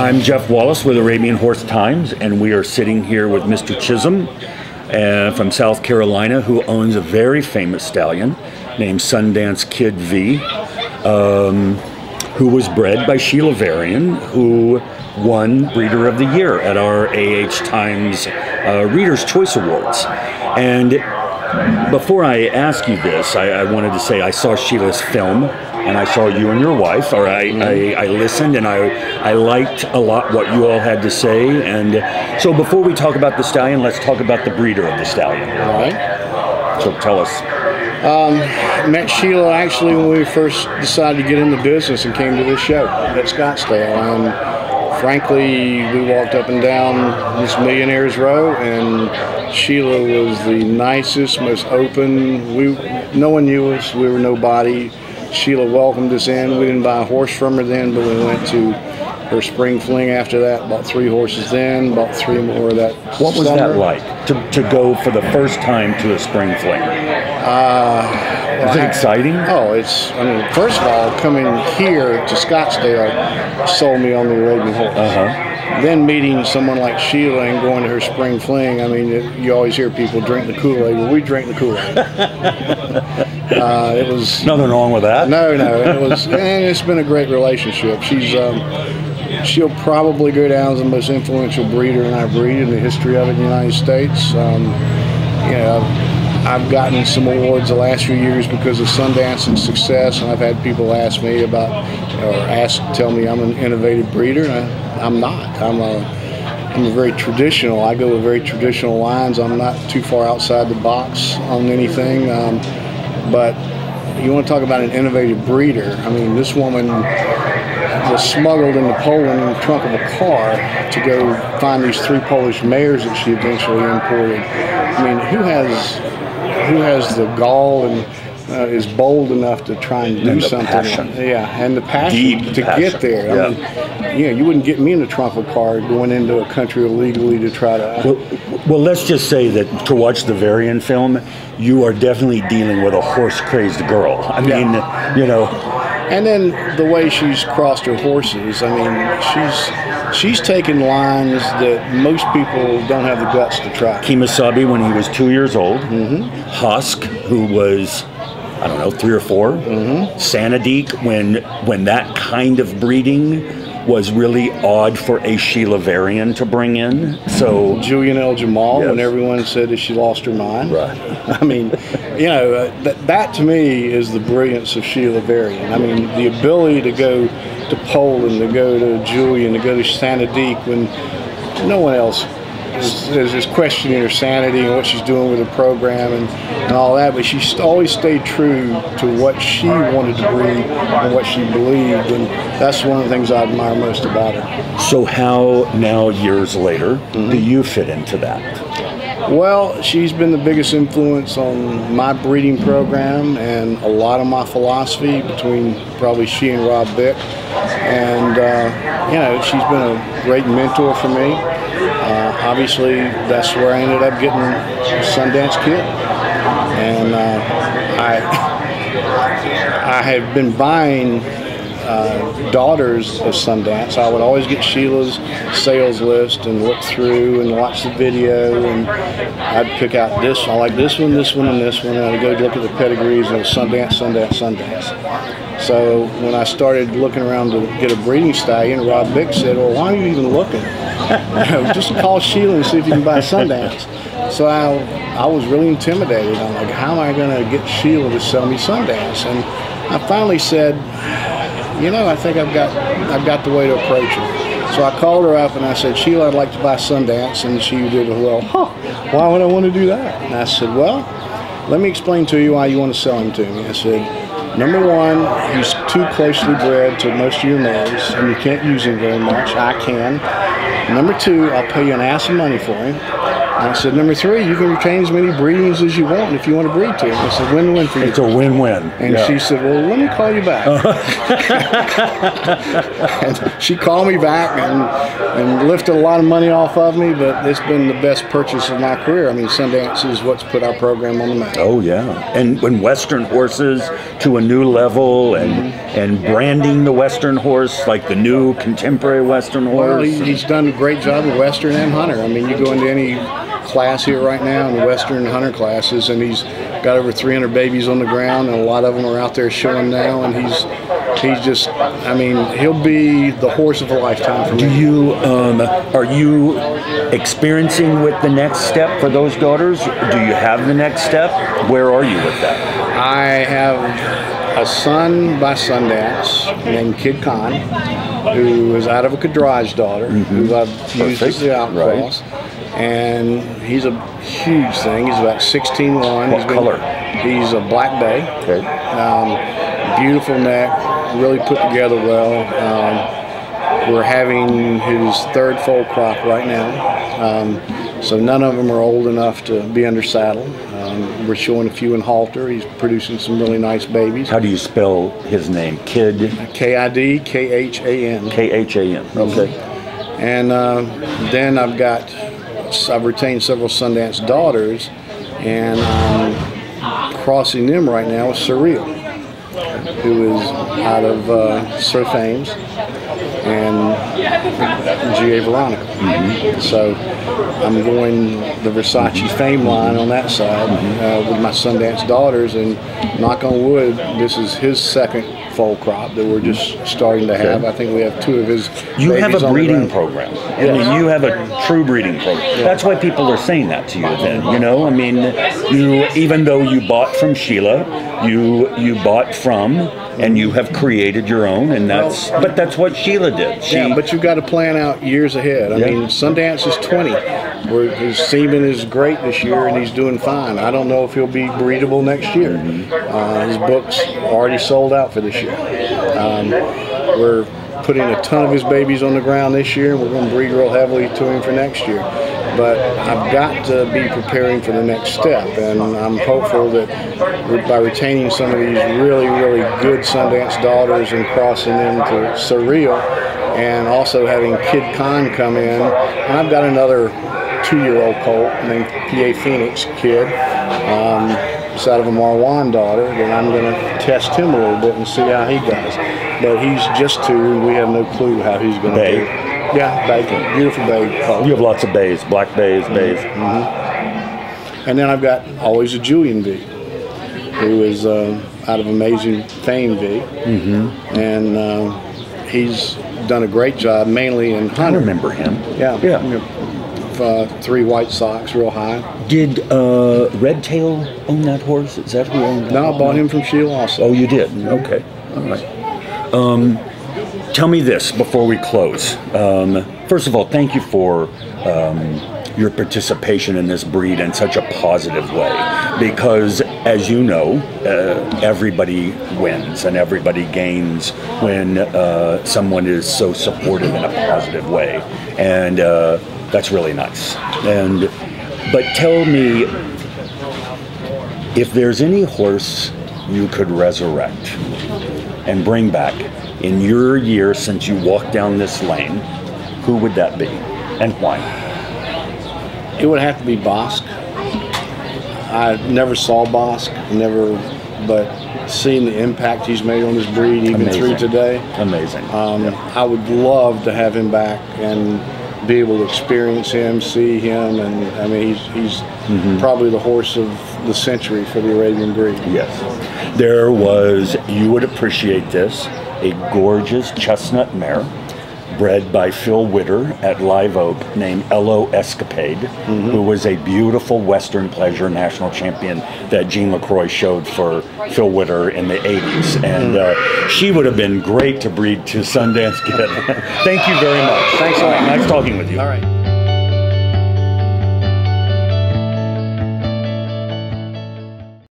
I'm Jeff Wallace with Arabian Horse Times, and we are sitting here with Mr. Chisholm from South Carolina, who owns a very famous stallion named Sundance Kid V, who was bred by Sheila Varian, who won Breeder of the Year at our Times Reader's Choice Awards. And before I ask you this, I wanted to say I saw Sheila's film, and I saw you and your wife, or I listened, and I liked a lot what you all had to say. And so before we talk about the stallion, let's talk about the breeder of the stallion. All right. So tell us. Met Sheila actually when we first decided to get in the business and came to this show at Scottsdale. And frankly, we walked up and down this Millionaires Row, and Sheila was the nicest, most open. No one knew us. We were nobody. Sheila welcomed us in. We didn't buy a horse from her then, but we went to her spring fling after that, bought 3 horses then, bought 3 more of that. What was that like, to go for the first time to a spring fling? Was it exciting? Oh, I mean, first of all, coming here to Scottsdale sold me on the Arabian horse. Then meeting someone like Sheila and going to her spring fling, I mean, you always hear people drink the Kool-Aid. Well, we drank the Kool-Aid. It was nothing wrong with that. No, it was, and it's been a great relationship. She'll probably go down as the most influential breeder in our breed in the history of it in the United States. I've gotten some awards the last few years because of Sundance and success, and I've had people ask me about, or tell me I'm an innovative breeder, and I'm not. I'm a very traditional. I go with very traditional lines. I'm not too far outside the box on anything. But you want to talk about an innovative breeder? I mean, this woman was smuggled into Poland in the trunk of a car to go find these 3 Polish mares that she eventually imported. I mean, who has the gall and is bold enough to try and do something? Passion. Yeah, and the passion to get there. I mean, you wouldn't get me in the trunk of a car going into a country illegally to try to. Well, let's just say that to watch the Varian film, you are definitely dealing with a horse-crazy girl. I mean, And then the way she's crossed her horses, I mean, she's taken lines that most people don't have the guts to try. Kemosabe when he was 2 years old. Husk, who was, I don't know, 3 or 4. Sanadik, when that kind of breeding was really odd for a Sheila Varian to bring in. So Julian L. Jamal, yes. When everyone said that she lost her mind. Right. I mean, that to me is the brilliance of Sheila Varian. I mean, the ability to go to Poland, to go to Julian, to go to Sanadik when no one else is just questioning her sanity and what she's doing with her program and all that, but she always stayed true to what she wanted to breed and what she believed, and that's one of the things I admire most about her. So how, now years later, do you fit into that? Well, she's been the biggest influence on my breeding program and a lot of my philosophy, between probably she and Rob Bick. And, she's been a great mentor for me. Obviously, that's where I ended up getting Sundance Kid. And I have been buying daughters of Sundance. I would always get Sheila's sales list and look through and watch the video, and I'd pick out this. I like this one, and this one, and I'd go look at the pedigrees, and it was Sundance, Sundance, Sundance. So when I started looking around to get a breeding stallion, Rob Bick said, well, why are you even looking? Just call Sheila and see if you can buy Sundance. So I was really intimidated. I'm like, how am I going to get Sheila to sell me Sundance? And I finally said, I think I've got the way to approach her. So I called her up and I said, Sheila, I'd like to buy Sundance. And she did, well, why would I want to do that? And I said, well, let me explain to you why you want to sell him to me. I said, number one, he's too closely bred to most of your mares, and you can't use him very much. I can. Number two, I'll pay you an ass of money for him. I said, number 3, you can retain as many breedings as you want if you want to breed to them. I said, win-win for you. It's a win-win. And she said, well, let me call you back. And she called me back and lifted a lot of money off of me, but it's been the best purchase of my career. I mean, Sundance is what's put our program on the map. Oh, yeah. And when Western horses to a new level and branding the Western horse like the new contemporary Western horse. Well, he's done a great job with Western and Hunter. I mean, you go into any class here right now in the Western Hunter classes, and he's got over 300 babies on the ground, and a lot of them are out there showing now, and he's just, I mean, he'll be the horse of a lifetime for me. Do you, are you experiencing with the next step for those daughters? Do you have the next step? Where are you with that? I have a son by Sundance named Kid Khan, who is out of a Cadrage daughter, who I've used as the outcross. Right. And he's a huge thing. He's about 16'1". What color? He's a black bay. Okay. Beautiful neck, really put together well. We're having his 3rd foal crop right now. So none of them are old enough to be under saddle. We're showing a few in halter. He's producing some really nice babies. How do you spell his name? Kid? K-I-D, K-H-A-N. K-H-A-N. Okay. And then I've retained several Sundance daughters, and I'm crossing them right now with Surreal, who is out of Sir Thames and G.A. Veronica. So I'm going the Versace Fame line on that side with my Sundance daughters, and knock on wood, this is his 2nd foal crop that we're just starting to have. I think we have 2 of his. You have a breeding program. I mean, you have a true breeding program. That's why people are saying that to you then, you know? I mean, you, even though you bought from Sheila, you bought from, and you have created your own, and but that's what Sheila did. Yeah, but you've got to plan out years ahead. I mean, Sundance is 20. His semen is great this year, and he's doing fine. I don't know if he'll be breedable next year. His books are already sold out for this year. We're putting a ton of his babies on the ground this year, and we're going to breed real heavily to him for next year. But I've got to be preparing for the next step, and I'm hopeful that by retaining some of these really, really good Sundance daughters and crossing them to Surreal, and also having Kid Khan come in, and I've got another 2-year-old colt named P.A. Phoenix Kid. It's out of a Marwan daughter, and I'm going to test him a little bit and see how he does. But he's just 2, and we have no clue how he's going to do. Yeah, bay, beautiful bay colt. You have lots of bays, black bays, bays. And then I've got always a Julian V, who is out of Amazing Fame V, and he's done a great job, mainly in Hunter. I remember him. Yeah. 3 white socks, real high. Did Red Tail own that horse? Is that who owned that? No, I bought him from Sheila also. Oh, you did? Okay. All right. Tell me this before we close. First of all, thank you for your participation in this breed in such a positive way, because as you know, everybody wins and everybody gains when someone is so supportive in a positive way, and that's really nice. But tell me, if there's any horse you could resurrect and bring back in your year since you walked down this lane, who would that be and why? It would have to be Bosque. I never saw Bosque, but seeing the impact he's made on this breed even through today. Amazing. I would love to have him back and be able to experience him, see him, and I mean he's probably the horse of the century for the Arabian breed. Yes. There was, you would appreciate this, a gorgeous chestnut mare bred by Phil Witter at Live Oak named Elo Escapade, who was a beautiful Western Pleasure national champion that Gene LaCroix showed for Phil Witter in the 80s. And she would have been great to breed to Sundance Kid. Thank you very much. Thanks a lot. Nice talking with you. All right.